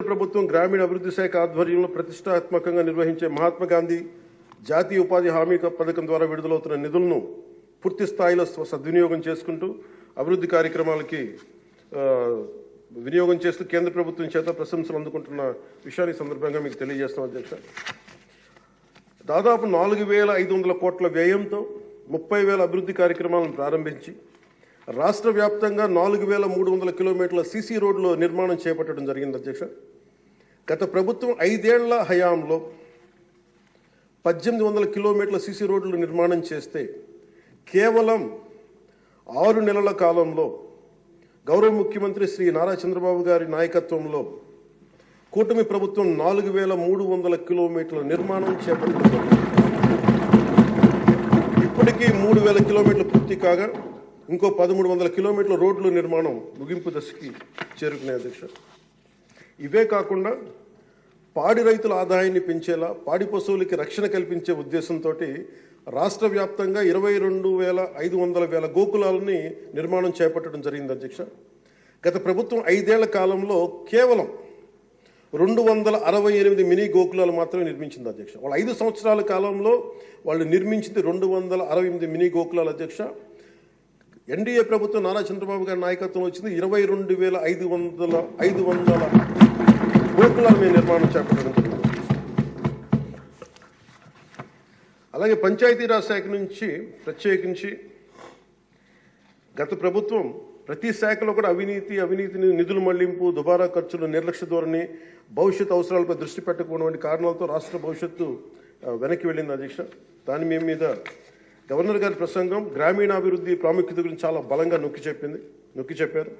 ప్రభుత్వం గ్రామీణ అభివృద్ధి శాఖ ఆధ్వర్యంలో ప్రతిష్టాత్మకంగా నిర్వహించే మహాత్మా గాంధీ జాతీయ ఉపాధి హామీ పథకం ద్వారా విడుదలవుతున్న నిధులను పూర్తి స్థాయిలో సద్వినియోగం చేసుకుంటూ అభివృద్ధి కార్యక్రమాలకి వినియోగం చేస్తూ కేంద్ర ప్రభుత్వం చేత ప్రశంసలు అందుకుంటున్న విషయాన్ని సందర్భంగా మీకు తెలియజేస్తాం అధ్యక్ష. దాదాపు 4,500 కోట్ల వ్యయంతో 30,000 అభివృద్ధి కార్యక్రమాలను ప్రారంభించి రాష్ట్ర వ్యాప్తంగా 4,300 కిలోమీటర్ల సీసీ రోడ్ల నిర్మాణం చేపట్టడం జరిగింది అధ్యక్ష. గత ప్రభుత్వం 5 ఏళ్ల హయాంలో 1,800 కిలోమీటర్ల సీసీ రోడ్లు నిర్మాణం చేస్తే కేవలం 6 నెలల కాలంలో గౌరవ ముఖ్యమంత్రి శ్రీ నారా చంద్రబాబు గారి నాయకత్వంలో కూటమి ప్రభుత్వం 4,300 కిలోమీటర్ల నిర్మాణం చేపట్టింది. ఇప్పటికీ 3,000 కిలోమీటర్లు పూర్తి కాగా ఇంకో 1,300 కిలోమీటర్ల రోడ్ల నిర్మాణం ముగింపు దశకి చేరుకున్నాయి అధ్యక్ష. ఇవే కాకుండా పాడి రైతుల ఆదాయాన్ని పెంచేలా పాడి పశువులకి రక్షణ కల్పించే ఉద్దేశంతో రాష్ట్ర వ్యాప్తంగా 22,500 గోకులాలని నిర్మాణం చేపట్టడం జరిగింది అధ్యక్ష. గత ప్రభుత్వం 5 ఏళ్ల కాలంలో కేవలం 268 మినీ గోకులాలు మాత్రమే నిర్మించింది అధ్యక్ష. వాళ్ళు 5 సంవత్సరాల కాలంలో వాళ్ళు నిర్మించింది 268 మినీ గోకులాలు అధ్యక్ష. ఎన్డీఏ ప్రభుత్వం నారా చంద్రబాబు గారి నాయకత్వం వచ్చింది 22,500 గోకులాలు మేము నిర్మాణం చేపట్టడం జరిగింది. అలాగే పంచాయతీరాజ్ శాఖ నుంచి ప్రత్యేకించి గత ప్రభుత్వం ప్రతి శాఖలో కూడా అవినీతిని నిధుల మళ్లింపు దుబారా ఖర్చులు నిర్లక్ష్య ధోరణి భవిష్యత్ అవసరాలపై దృష్టి పెట్టకపోవడం వంటి కారణాలతో రాష్ట్ర భవిష్యత్తు వెనక్కి వెళ్ళింది అధ్యక్ష. దాని మీద గవర్నర్ గారి ప్రసంగం గ్రామీణాభివృద్ధి ప్రాముఖ్యత గురించి చాలా బలంగా నొక్కి చెప్పారు.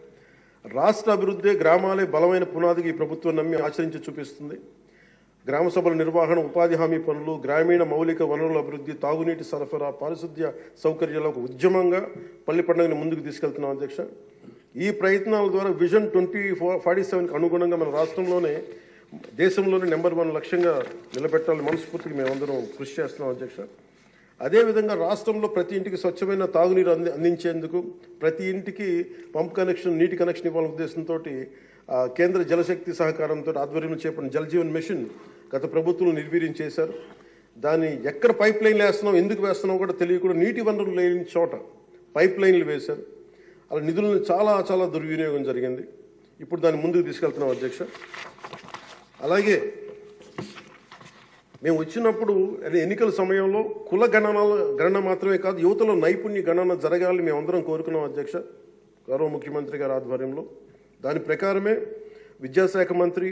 రాష్ట్ర అభివృద్ధి గ్రామాలే బలమైన పునాదికి ఈ ప్రభుత్వం నమ్మి ఆచరించి చూపిస్తుంది. గ్రామ సభల నిర్వహణ ఉపాధి హామీ పనులు గ్రామీణ మౌలిక వనరుల అభివృద్ధి తాగునీటి సరఫరా పారిశుద్ధ్య సౌకర్యాల ఒక ఉద్యమంగా పల్లి పండుగని ముందుకు తీసుకెళ్తున్నాం అధ్యక్ష. ఈ ప్రయత్నాల ద్వారా విజన్ 2047కి అనుగుణంగా మన రాష్ట్రంలోనే దేశంలోనే నెంబర్ 1 లక్ష్యంగా నిలబెట్టాలని మనస్ఫూర్తిగా మేమందరం కృషి చేస్తున్నాం అధ్యక్ష. అదేవిధంగా రాష్ట్రంలో ప్రతి ఇంటికి స్వచ్ఛమైన తాగునీరు అందించేందుకు ప్రతి ఇంటికి పంప్ కనెక్షన్ నీటి కనెక్షన్ ఇవ్వాలనే ఉద్దేశంతో కేంద్ర జలశక్తి సహకారంతో ఆధ్వర్యంలో చేపట్టిన జల్ జీవన్ మిషన్ గత ప్రభుత్వం నిర్వీర్యం చేశారు. దాన్ని ఎక్కడ పైప్ లైన్లు వేస్తున్నాం ఎందుకు వేస్తున్నాం కూడా తెలియకుండా నీటి వనరులు లేని చోట పైప్ లైన్లు వేశారు. అలా నిధులను చాలా దుర్వినియోగం జరిగింది. ఇప్పుడు దాన్ని ముందుకు తీసుకెళ్తున్నాం అధ్యక్ష. అలాగే మేము వచ్చినప్పుడు ఎన్నికల సమయంలో కుల గణన మాత్రమే కాదు యువతలో నైపుణ్య గణన జరగాలని మేమందరం కోరుకున్నాం అధ్యక్ష గౌరవ ముఖ్యమంత్రి గారి ఆధ్వర్యంలో. దాని ప్రకారమే విద్యాశాఖ మంత్రి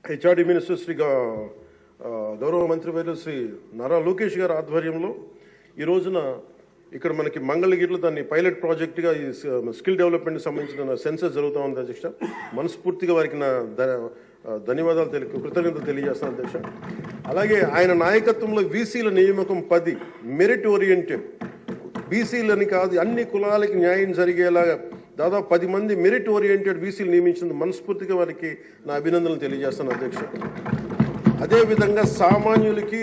హెచ్ఆర్డి మినిస్టర్ శ్రీ గౌరవ మంత్రివర్యులు శ్రీ నారా లోకేష్ గారి ఆధ్వర్యంలో ఈ రోజున ఇక్కడ మనకి మంగళగిరిలో దాన్ని పైలట్ ప్రాజెక్టుగా ఈ స్కిల్ డెవలప్మెంట్కి సంబంధించిన సెన్సస్ జరుగుతూ ఉంది అధ్యక్ష. మనస్ఫూర్తిగా వారికి నా ధన్యవాదాలు కృతజ్ఞతలు తెలియజేస్తాను అధ్యక్ష. అలాగే ఆయన నాయకత్వంలో బీసీల నియామకం 10 మెరిట్ ఓరియంటెడ్ బీసీలని కాదు అన్ని కులాలకి న్యాయం జరిగేలాగా దాదాపు 10 మంది మెరిట్ ఓరియంటెడ్ బీసీలు నియమించింది మనస్ఫూర్తిగా వారికి నా అభినందనలు తెలియజేస్తాను అధ్యక్ష. అదేవిధంగా సామాన్యులకి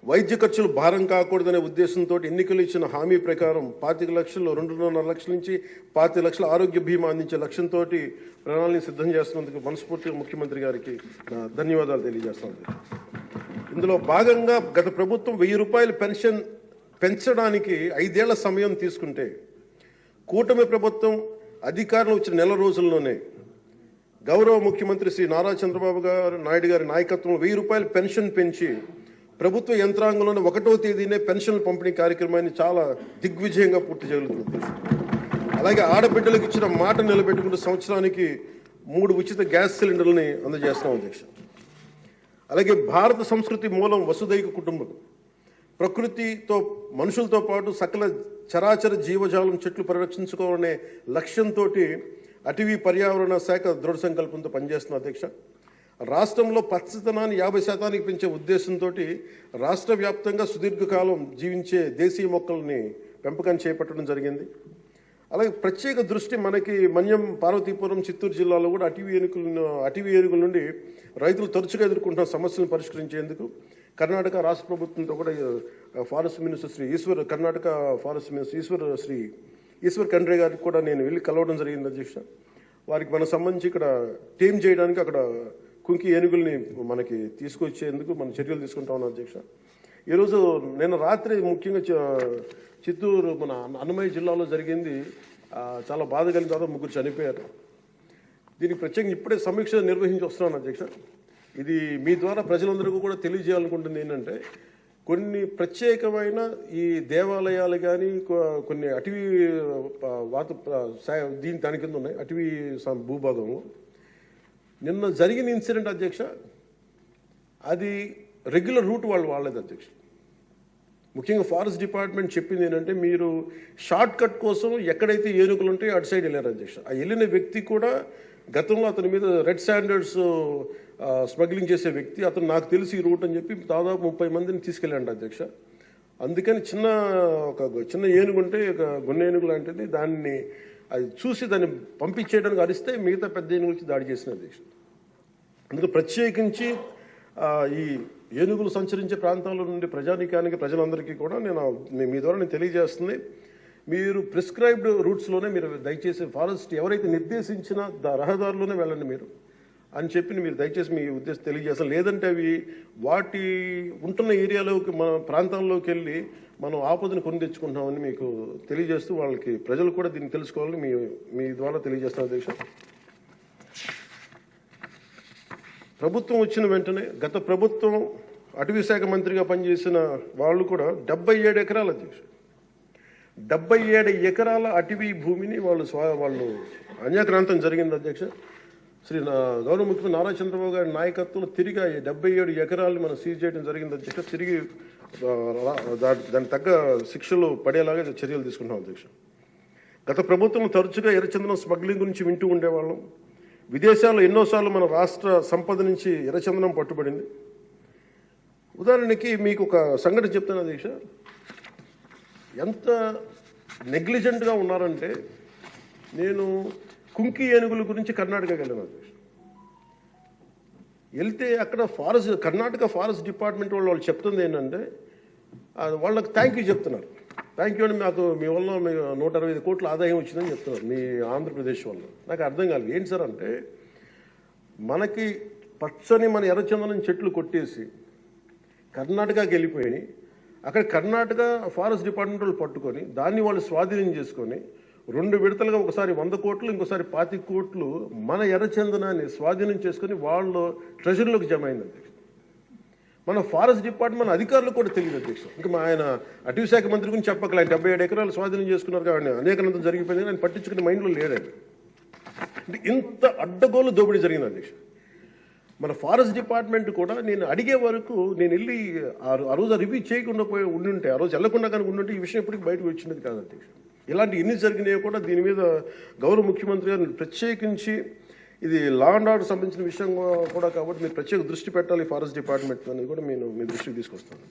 వైద్య ఖర్చులు భారం కాకూడదనే ఉద్దేశంతో ఎన్నికలు ఇచ్చిన హామీ ప్రకారం 25 లక్షలు 2.5 లక్షల నుంచి 25 లక్షల ఆరోగ్య బీమా అందించే లక్ష్యంతో ప్రణాళిక సిద్ధం చేస్తున్నందుకు మనస్ఫూర్తిగా ముఖ్యమంత్రి గారికి నా ధన్యవాదాలు తెలియజేస్తాను. ఇందులో భాగంగా గత ప్రభుత్వం 1,000 రూపాయలు పెన్షన్ పెంచడానికి 5 ఏళ్ల సమయం తీసుకుంటే కూటమి ప్రభుత్వం అధికారంలో వచ్చిన నెల రోజుల్లోనే గౌరవ ముఖ్యమంత్రి శ్రీ నారా చంద్రబాబు నాయుడు గారి నాయకత్వంలో 1,000 రూపాయలు పెన్షన్ పెంచి ప్రభుత్వ యంత్రాంగంలోనే 1వ తేదీనే పెన్షన్ల పంపిణీ కార్యక్రమాన్ని చాలా దిగ్విజయంగా పూర్తి చేయగలుగుతుంది. అలాగే ఆడబిడ్డలకు ఇచ్చిన మాట నిలబెట్టుకుంటూ సంవత్సరానికి 3 ఉచిత గ్యాస్ సిలిండర్లని అందజేస్తాం అధ్యక్ష. అలాగే భారత సంస్కృతి మూలం వసుదైక కుటుంబం ప్రకృతితో మనుషులతో పాటు సకల చరాచర జీవజాలం చెట్లు పరిరక్షించుకోవాలనే లక్ష్యంతో అటవీ పర్యావరణ శాఖ దృఢ సంకల్పంతో పనిచేస్తున్న అధ్యక్ష. రాష్ట్రంలో పచ్చదనాన్ని 50% పెంచే ఉద్దేశంతో రాష్ట్ర వ్యాప్తంగా సుదీర్ఘకాలం జీవించే దేశీయ మొక్కల్ని పెంపకం చేపట్టడం జరిగింది. అలాగే ప్రత్యేక దృష్టి మనకి మన్యం పార్వతీపురం చిత్తూరు జిల్లాలో కూడా అటవీ ఏనుగుల నుండి రైతులు తరచుగా ఎదుర్కొంటున్న సమస్యలను పరిష్కరించేందుకు కర్ణాటక రాష్ట్ర ప్రభుత్వంతో కూడా forest minister Shri Karnataka forest minister Eshwar Khandre గారికి కూడా నేను వెళ్ళి కలవడం జరిగింది అధ్యక్ష. వారికి మనకు సంబంధించి ఇక్కడ టేమ్ చేయడానికి అక్కడ కుంకి ఏనుగుల్ని మనకి తీసుకొచ్చేందుకు మనం చర్యలు తీసుకుంటా ఉన్నాం అధ్యక్ష. ఈరోజు నిన్న రాత్రి ముఖ్యంగా చిత్తూరు మన అన్నమయ్య జిల్లాలో జరిగింది. చాలా బాధ కలిగిన తర్వాత 3 చనిపోయారు. దీనికి ప్రత్యేకంగా ఇప్పుడే సమీక్ష నిర్వహించి వస్తున్నాను అధ్యక్ష. ఇది మీ ద్వారా ప్రజలందరికీ కూడా తెలియజేయాలనుకుంటుంది ఏంటంటే, కొన్ని ప్రత్యేకమైన ఈ దేవాలయాలు కానీ కొన్ని అటవీ దాని కింద ఉన్నాయి అటవీ భూభాగంలో నిన్న జరిగిన ఇన్సిడెంట్ అధ్యక్ష, అది రెగ్యులర్ రూట్ వాళ్ళు వాడలేదు అధ్యక్ష. ముఖ్యంగా ఫారెస్ట్ డిపార్ట్మెంట్ చెప్పింది ఏంటంటే, మీరు షార్ట్ కట్ కోసం ఎక్కడైతే ఏనుగులు ఉంటాయో అటు సైడ్ వెళ్ళారు అధ్యక్ష. ఆ వెళ్ళిన వ్యక్తి కూడా గతంలో అతని మీద రెడ్ స్టాండర్డ్స్ స్మగ్లింగ్ చేసే వ్యక్తి, అతను నాకు తెలిసి ఈ రూట్ అని చెప్పి దాదాపు 30 మందిని తీసుకెళ్ళండి అధ్యక్ష. అందుకని చిన్న ఏనుగు ఉంటే ఒక గున్న ఏనుగు లాంటిది, దాన్ని అది చూసి దాన్ని పంపించేయడానికి అరిస్తే మిగతా పెద్ద ఏనుగులకి దాడి చేసిన అధ్యక్ష. అందుకే ప్రత్యేకించి ఈ ఏనుగులు సంచరించే ప్రాంతాల నుండి ప్రజానీకానికి ప్రజలందరికీ కూడా మీ ద్వారా నేను తెలియజేస్తుంది, మీరు ప్రిస్క్రైబ్డ్ రూట్స్లోనే మీరు దయచేసి ఫారెస్ట్ ఎవరైతే నిర్దేశించిన రహదారులోనే వెళ్ళండి మీరు అని చెప్పి మీరు దయచేసి మీ ఉద్దేశం తెలియజేస్తాం. లేదంటే అవి వాటి ఉంటున్న ఏరియాలోకి మన ప్రాంతాల్లోకి వెళ్ళి మనం ఆపదను కొని తెచ్చుకుంటామని మీకు తెలియజేస్తూ వాళ్ళకి ప్రజలు కూడా దీన్ని తెలుసుకోవాలని మీ ద్వారా తెలియజేస్తాం అధ్యక్ష. ప్రభుత్వం వచ్చిన వెంటనే గత ప్రభుత్వం అటవీ శాఖ మంత్రిగా పనిచేసిన వాళ్ళు కూడా 77 ఎకరాలు అధ్యక్ష, 77 ఎకరాల అటవీ భూమిని వాళ్ళు అన్యాక్రాంతం జరిగింది అధ్యక్ష. గౌరవ ముఖ్యమంత్రి నారా చంద్రబాబు గారి నాయకత్వంలో తిరిగి 77 ఎకరాలను మనం సీజ్ చేయడం జరిగింది అధ్యక్ష. తిరిగి దానికి తగ్గ శిక్షలు పడేలాగా చర్యలు తీసుకుంటాం అధ్యక్ష. గత ప్రభుత్వం తరచుగా ఎర్రచందనం స్మగ్లింగ్ గురించి వింటూ ఉండేవాళ్ళం. విదేశాల్లో ఎన్నోసార్లు మన రాష్ట్ర సంపద నుంచి ఎర్రచందనం పట్టుబడింది. ఉదాహరణకి మీకు ఒక సంఘటన చెప్తాను అధ్యక్ష, ఎంత నెగ్లిజెంట్గా ఉన్నారంటే, నేను కుంకి ఏనుగుల గురించి కర్ణాటకకి వెళ్ళాను అధ్యక్ష. వెళ్తే అక్కడ కర్ణాటక ఫారెస్ట్ డిపార్ట్మెంట్ వాళ్ళు చెప్తుంది ఏంటంటే, వాళ్ళకి థ్యాంక్ యూ చెప్తున్నారు. థ్యాంక్ యూ అని మాకు మీ వల్ల 165 కోట్ల ఆదాయం వచ్చిందని చెప్తున్నారు మీ ఆంధ్రప్రదేశ్ వల్ల. నాకు అర్థం కాలేదు ఏంటి సార్ అంటే, మనకి పచ్చని మన ఎర్రచందనం చెట్లు కొట్టేసి కర్ణాటకకి వెళ్ళిపోయి అక్కడ కర్ణాటక ఫారెస్ట్ డిపార్ట్మెంట్ వాళ్ళు పట్టుకొని దాన్ని వాళ్ళు స్వాధీనం చేసుకొని 2 విడతలుగా ఒకసారి 100 కోట్లు ఇంకోసారి 25 కోట్లు మన ఎర్రచందనాన్ని స్వాధీనం చేసుకొని వాళ్ళు ట్రెజరీలోకి జమ అయింది అధ్యక్ష. మన ఫారెస్ట్ డిపార్ట్మెంట్ అధికారులు కూడా తెలియదు అధ్యక్ష. ఇంకా ఆయన అటవీ శాఖ మంత్రి గురించి చెప్పకలే, 77 ఎకరాలు స్వాధీనం చేసుకున్నారు కాబట్టి అనేకనంతం జరిగిపోయింది, ఆయన పట్టించుకునే మైండ్లో లేడండి. అంటే ఇంత అడ్డగోలు దోపిడీ జరిగింది అధ్యక్ష. మన ఫారెస్ట్ డిపార్ట్మెంట్ కూడా నేను అడిగే వరకు నేను వెళ్ళి ఆ రోజు రివ్యూ చేయకుండా ఉండుంటే, ఆ రోజు వెళ్లకుండా కానీ ఉండుంటే ఈ విషయం ఎప్పటికీ బయటకు వచ్చినది కాదు అధ్యక్ష. ఇలాంటి ఎన్ని జరిగినాయో కూడా దీని మీద గౌరవ ముఖ్యమంత్రి గారు ప్రత్యేకించి, ఇది లా అండ్ ఆర్డర్ సంబంధించిన విషయం కూడా కాబట్టి మీరు ప్రత్యేక దృష్టి పెట్టాలి ఫారెస్ట్ డిపార్ట్మెంట్ అనేది కూడా నేను మీ దృష్టికి తీసుకొస్తాను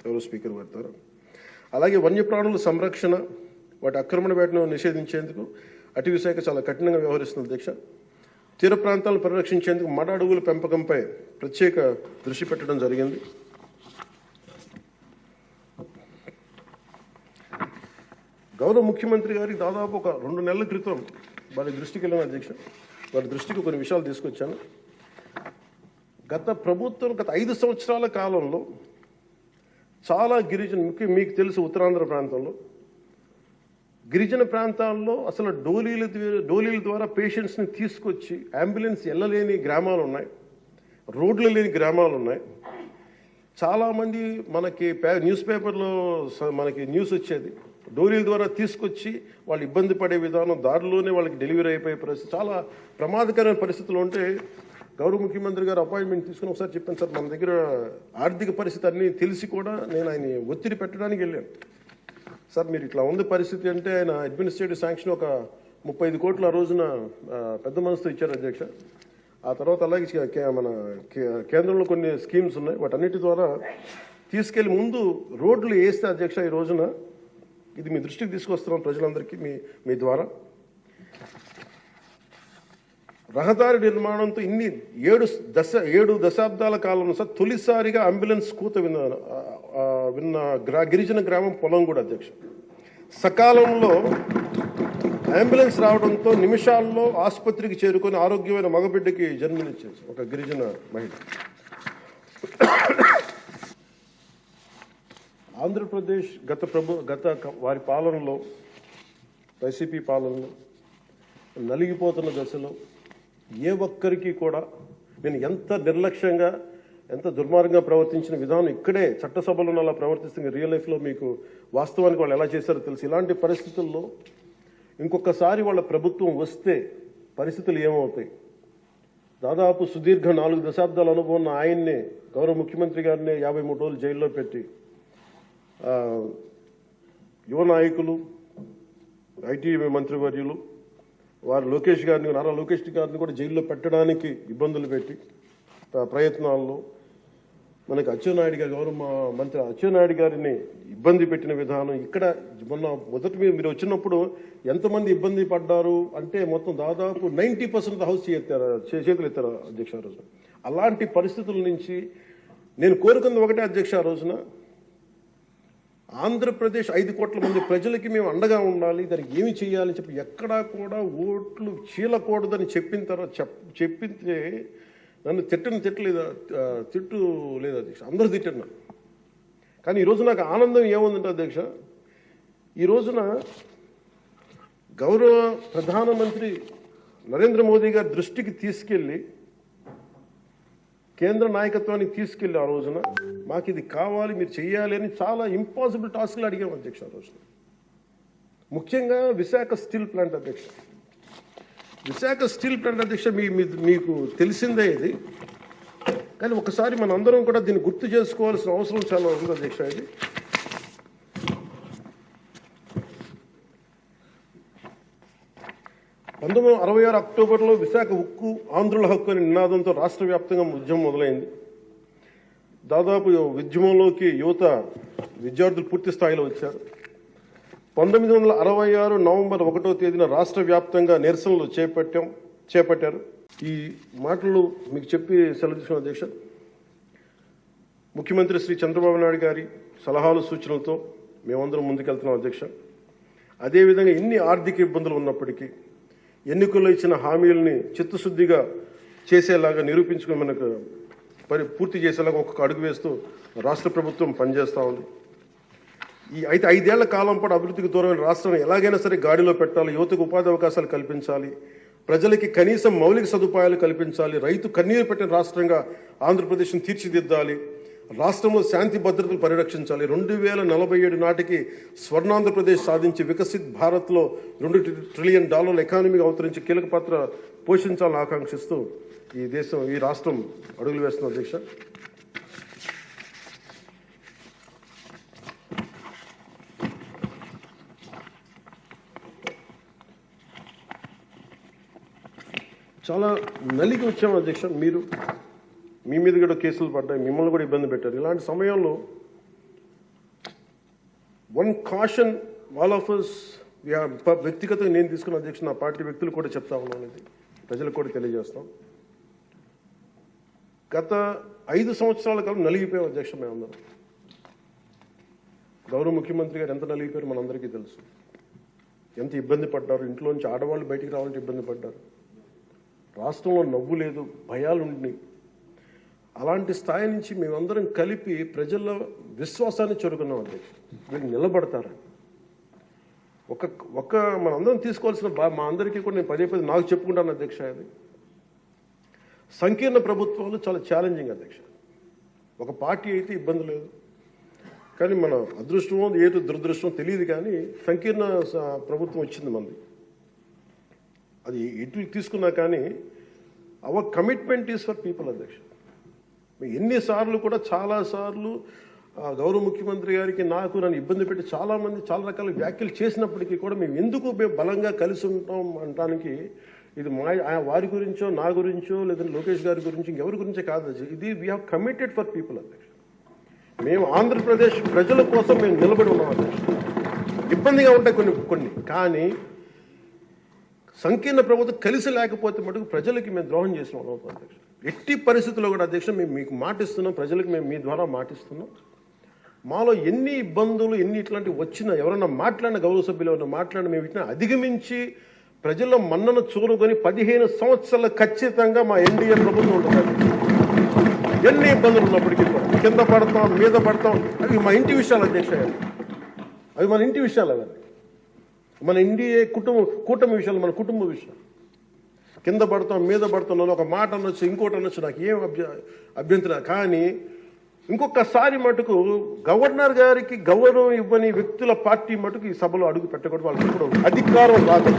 గౌరవ స్పీకర్ గారి ద్వారా. అలాగే వన్యప్రాణుల సంరక్షణ, వాటి ఆక్రమణ వేటను నిషేధించేందుకు అటవీ శాఖ చాలా కఠినంగా వ్యవహరిస్తుంది అధ్యక్ష. తీర ప్రాంతాలను పరిరక్షించేందుకు మడ అడవుల పెంపకంపై ప్రత్యేక దృష్టి పెట్టడం జరిగింది. గౌరవ ముఖ్యమంత్రి గారికి దాదాపు ఒక 2 నెలల క్రితం వారి దృష్టికి వెళ్ళిన అధ్యక్ష, వారి దృష్టికి కొన్ని విషయాలు తీసుకొచ్చాను. గత 5 సంవత్సరాల కాలంలో చాలా గిరిజన, ముఖ్యంగా మీకు తెలుసు ఉత్తరాంధ్ర ప్రాంతంలో గిరిజన ప్రాంతాల్లో అసలు డోలీల ద్వారా పేషెంట్స్ని తీసుకొచ్చి అంబులెన్స్ వెళ్ళలేని గ్రామాలు ఉన్నాయి, రోడ్లు లేని గ్రామాలు ఉన్నాయి. చాలామంది మనకి న్యూస్ పేపర్లో మనకి న్యూస్ వచ్చేది, డోలీల ద్వారా తీసుకొచ్చి వాళ్ళు ఇబ్బంది పడే విధానం, దారిలోనే వాళ్ళకి డెలివరీ అయిపోయే పరిస్థితి, చాలా ప్రమాదకరమైన పరిస్థితులు ఉంటే గౌరవ ముఖ్యమంత్రి గారు అపాయింట్మెంట్ తీసుకుని ఒకసారి చెప్పాను, సార్ మన దగ్గర ఆర్థిక పరిస్థితి అన్నీ తెలిసి కూడా నేను ఆయన ఒత్తిడి పెట్టడానికి వెళ్ళాను. సార్ మీరు ఇట్లా ఉంది పరిస్థితి అంటే ఆయన అడ్మినిస్ట్రేటివ్ శాంక్షన్ ఒక 35 కోట్లు ఆ రోజున పెద్ద మనసుతో ఇచ్చారు అధ్యక్ష. ఆ తర్వాత అలాగే మన కేంద్రంలో కొన్ని స్కీమ్స్ ఉన్నాయి, వాటన్నిటి ద్వారా తీసుకెళ్లి ముందు రోడ్లు వేస్తే అధ్యక్ష ఈ రోజున ఇది మీ దృష్టికి తీసుకొస్తున్నాం ప్రజలందరికీ మీ ద్వారా. రహదారి నిర్మాణంతో 7 దశాబ్దాల కాలంలో సార్ తొలిసారిగా అంబులెన్స్ కూత విన్న గిరిజన గ్రామం పొలం కూడా అధ్యక్ష. సకాలంలో అంబులెన్స్ రావడంతో నిమిషాల్లో ఆసుపత్రికి చేరుకొని ఆరోగ్యమైన మగబిడ్డకి జన్మనిచ్చేసి ఒక గిరిజన మహిళ. ఆంధ్రప్రదేశ్ గత వారి పాలనలో, వైసీపీ పాలనలో నలిగిపోతున్న దశలో ఏ ఒక్కరికి కూడా నేను ఎంత నిర్లక్ష్యంగా, ఎంత దుర్మార్గంగా ప్రవర్తించిన విధానం ఇక్కడే చట్టసభలో అలా ప్రవర్తిస్తున్న రియల్ లైఫ్లో మీకు వాస్తవానికి వాళ్ళు ఎలా చేశారో తెలుసు. ఇలాంటి పరిస్థితుల్లో ఇంకొకసారి వాళ్ళ ప్రభుత్వం వస్తే పరిస్థితులు ఏమవుతాయి? దాదాపు సుదీర్ఘ 4 దశాబ్దాల అనుభవం ఉన్న ఆయన్నే, గౌరవ ముఖ్యమంత్రి గారినే 53 రోజులు జైల్లో పెట్టి యువ నాయకులు, ఐటీ మంత్రివర్యులు వారు నారా లోకేష్ గారిని కూడా జైల్లో పెట్టడానికి ఇబ్బందులు పెట్టి ప్రయత్నాల్లో మనకి అచ్చెన్నాయుడు గారు, గౌరవ మంత్రి అచ్చెన్నాయుడు గారిని ఇబ్బంది పెట్టిన విధానం ఇక్కడ మొదటి మీరు వచ్చినప్పుడు ఎంతమంది ఇబ్బంది పడ్డారు అంటే మొత్తం దాదాపు 90% హౌస్ చేతులు ఎత్తారు అధ్యక్ష ఆ రోజున. అలాంటి పరిస్థితుల నుంచి నేను కోరుకుంది ఒకటే అధ్యక్ష, ఆ రోజున ఆంధ్రప్రదేశ్ 5 కోట్ల మంది ప్రజలకి మేము అండగా ఉండాలి, దానికి ఏమి చేయాలని చెప్పి ఎక్కడా కూడా ఓట్లు చీలకూడదని చెప్పిన తర్వాత చెప్పింటే నన్ను తిట్టు లేదా అధ్యక్ష, అందరూ తిట్టారు. కానీ ఈరోజు నాకు ఆనందం ఏముందంటే అధ్యక్ష, ఈ రోజున గౌరవ ప్రధానమంత్రి నరేంద్ర మోదీ గారి దృష్టికి తీసుకెళ్ళి, కేంద్ర నాయకత్వానికి తీసుకెళ్ళి ఆ రోజున మాకు ఇది కావాలి, మీరు చెయ్యాలి అని చాలా ఇంపాసిబుల్ టాస్క్లు అడిగాం అధ్యక్ష ఆ రోజున. ముఖ్యంగా విశాఖ స్టీల్ ప్లాంట్ అధ్యక్ష, మీకు తెలిసిందే ఇది. కానీ ఒకసారి మన అందరం కూడా దీన్ని గుర్తు చేసుకోవాల్సిన అవసరం చాలా ఉంది అధ్యక్ష. ఇది 1966 అక్టోబర్లో విశాఖ ఉక్కు ఆంధ్రుల హక్కు అనే నినాదంతో రాష్ట్ర వ్యాప్తంగా ఉద్యమం మొదలైంది. దాదాపు ఉద్యమంలోకి విద్యార్థులు పూర్తి స్థాయిలో వచ్చారు. 1966 నవంబర్ 1వ తేదీన రాష్ట్ర వ్యాప్తంగా నిరసనలు చేపట్టారు. ఈ మాటలు మీకు చెప్పి సెలవు తీసుకున్న అధ్యక్ష, ముఖ్యమంత్రి శ్రీ చంద్రబాబు నాయుడు గారి సలహాలు సూచనలతో మేమందరం ముందుకెళ్తున్నాం అధ్యక్ష. అదేవిధంగా ఎన్ని ఆర్థిక ఇబ్బందులు ఉన్నప్పటికీ ఎన్నికల్లో ఇచ్చిన హామీలని చిత్తశుద్ధిగా చేసేలాగా నిరూపించుకుని మనకు పూర్తి చేసేలాగా ఒక్కొక్క అడుగు వేస్తూ రాష్ట్ర ప్రభుత్వం పనిచేస్తూ ఉంది. అయితే 5 ఏళ్ల కాలం పాటు అభివృద్ధికి దూరమైన రాష్ట్రాన్ని ఎలాగైనా సరే గాడిలో పెట్టాలి, యువతకు ఉపాధి అవకాశాలు కల్పించాలి, ప్రజలకి కనీసం మౌలిక సదుపాయాలు కల్పించాలి, రైతు కన్నీరు పెట్టిన రాష్ట్రంగా ఆంధ్రప్రదేశ్ను తీర్చిదిద్దాలి, రాష్ట్రంలో శాంతి భద్రతలు పరిరక్షించాలి, 2047 నాటికి స్వర్ణాంధ్రప్రదేశ్ సాధించి వికసిత్ భారత్లో $2 ట్రిలియన్ ఎకానమీగా అవతరించి కీలక పాత్ర పోషించాలని ఆకాంక్షిస్తూ ఈ రాష్ట్రం అడుగులు వేస్తున్న అధ్యక్ష. చాలా నలిగి వచ్చాము అధ్యక్ష. మీ మీద కూడా కేసులు పడ్డాయి, మిమ్మల్ని కూడా ఇబ్బంది పెట్టారు. ఇలాంటి సమయంలో one caution all of us, వ్యక్తిగతంగా నేను తీసుకున్న అధ్యక్ష, నా పార్టీ వ్యక్తులు కూడా చెప్తా ఉన్నాను, ఇది ప్రజలకు కూడా తెలియజేస్తాం. గత 5 సంవత్సరాల కాలం నలిగిపోయాం అధ్యక్ష మేమందరం. గౌరవ ముఖ్యమంత్రి గారు ఎంత నలిగిపోయారు మనందరికీ తెలుసు. ఎంత ఇబ్బంది పడ్డారు, ఇంట్లోంచి ఆడవాళ్ళు బయటికి రావాలంటే ఇబ్బంది పడ్డారు, రాష్ట్రంలో నవ్వు లేదు, భయాలు ఉండి. అలాంటి స్థాయి నుంచి మేమందరం కలిపి ప్రజల విశ్వాసాన్ని చెరుకున్నాం అధ్యక్ష. వీళ్ళు నిలబడతారు ఒక మనందరం తీసుకోవాల్సిన మా అందరికీ కూడా నేను పదే నాకు చెప్పుకుంటాను అధ్యక్ష. అది సంకీర్ణ ప్రభుత్వాలు చాలా ఛాలెంజింగ్ అధ్యక్ష. ఒక పార్టీ అయితే ఇబ్బంది లేదు, కానీ మన అదృష్టమో ఏదో దురదృష్టమో తెలియదు, కానీ సంకీర్ణ ప్రభుత్వం వచ్చింది మనది. అది ఎటు తీసుకున్నా కానీ our commitment is for people అధ్యక్ష. ఎన్నిసార్లు కూడా చాలాసార్లు గౌరవ ముఖ్యమంత్రి గారికి నన్ను ఇబ్బంది పెట్టి చాలామంది చాలా రకాల వ్యాఖ్యలు చేసినప్పటికీ కూడా మేము బలంగా కలిసి ఉంటాం అనడానికి ఇది వారి గురించో నా గురించో లేదంటే లోకేష్ గారి గురించి ఇంకెవరి గురించే కాదు. ఇది we have committed for people అధ్యక్ష. మేము ఆంధ్రప్రదేశ్ ప్రజల కోసం మేము నిలబడి ఉన్నాం అధ్యక్ష. ఇబ్బందిగా ఉంటాయి కొన్ని కానీ సంకీర్ణ ప్రభుత్వం కలిసి లేకపోతే మటుకు ప్రజలకి మేము ద్రోహం చేసిన వాళ్ళం అవుతాం అధ్యక్ష. ఎట్టి పరిస్థితుల్లో కూడా అధ్యక్ష మేము మీకు మాటిస్తున్నాం, ప్రజలకు మేము మీ ద్వారా మాటిస్తున్నాం. మాలో ఎన్ని ఇబ్బందులు ఎన్ని ఇట్లాంటివి వచ్చినా ఎవరన్నా మాట్లాడిన గౌరవ సభ్యులు ఎవరన్నా మాట్లాడిన మేము వీటిని అధిగమించి ప్రజల్లో మన్నను చూరుకొని 15 సంవత్సరాలు ఖచ్చితంగా మా ఎన్డీఏ ప్రభుత్వం ఉంటుంది. ఎన్ని ఇబ్బందులు ఉన్నప్పటికీ కింద పడతాం మీద పడతాం అవి మా ఇంటి విషయాలు అధ్యక్ష గారు, అవి మన ఇంటి విషయాలు అవన్నీ మన ఎన్డీఏ కూటమి విషయాలు మన కుటుంబ విషయాలు. కింద పడతాం మీద పడతాం ఒక మాట అనొచ్చు ఇంకోటి అనొచ్చు నాకు ఏం అభ్యంతరం. కానీ ఇంకొకసారి మటుకు గవర్నర్ గారికి గౌరవం ఇవ్వని వ్యక్తుల పార్టీ మటుకు ఈ సభలో అడుగు పెట్టకూడదు. వాళ్ళకి ఇప్పుడు అధికారం రాదు.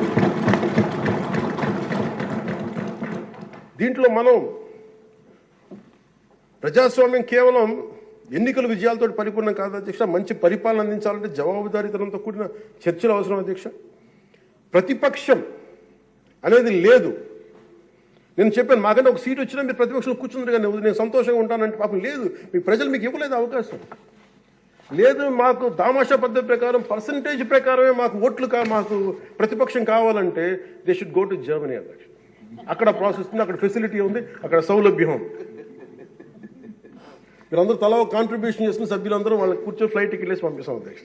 దీంట్లో మనం ప్రజాస్వామ్యం కేవలం ఎన్నికల విజయాలతో పరిపూర్ణం కాదు అధ్యక్ష. మంచి పరిపాలన అందించాలంటే జవాబుదారీతనంతో కూడిన చర్చలు అవసరం అధ్యక్ష. ప్రతిపక్షం అనేది లేదు. నేను చెప్పాను మాకంటే ఒక సీట్ వచ్చినా మీరు ప్రతిపక్షంలో కూర్చున్నారు కానీ నేను సంతోషంగా ఉంటానంటే పాపం లేదు. మీ ప్రజలు మీకు ఇవ్వలేదు అవకాశం లేదు. మాకు దామాషా పద్ధతి ప్రకారం పర్సంటేజ్ ప్రకారమే మాకు ఓట్లు మాకు ప్రతిపక్షం కావాలంటే they should go to Germany అధ్యక్ష. అక్కడ ప్రాసెస్ ఉంది, అక్కడ ఫెసిలిటీ ఉంది, అక్కడ సౌలభ్యం ఉంది. మీరందరూ తలా కాంట్రిబ్యూషన్ చేసిన సభ్యులందరూ వాళ్ళకి కూర్చొని ఫ్లైట్ టికెట్ వేసి పంపిస్తాం అధ్యక్ష.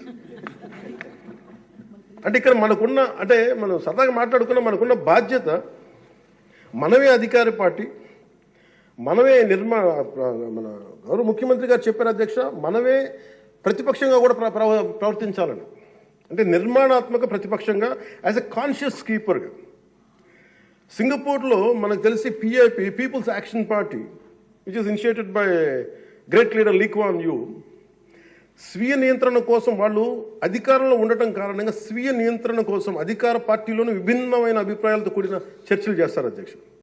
అంటే ఇక్కడ మనకున్న అంటే మనం సరదాగా మాట్లాడుకున్న మనకున్న బాధ్యత మనమే అధికార పార్టీ, మనమే మన గౌరవ ముఖ్యమంత్రి గారు చెప్పారు అధ్యక్ష, మనమే ప్రతిపక్షంగా కూడా ప్రవర్తించాలని. అంటే నిర్మాణాత్మక ప్రతిపక్షంగా యాజ్ ఎ కాన్షియస్ కీపర్గా. సింగపూర్లో మనకు తెలిసి PIP People's Action Party which is initiated by great leader Lee Kuan Yew స్వీయ నియంత్రణ కోసం వాళ్ళు అధికారంలో ఉండటం కారణంగా స్వీయ నియంత్రణ కోసం అధికార పార్టీలోని విభిన్నమైన అభిప్రాయాలతో కూడిన చర్చలు చేస్తారు అధ్యక్షుడు.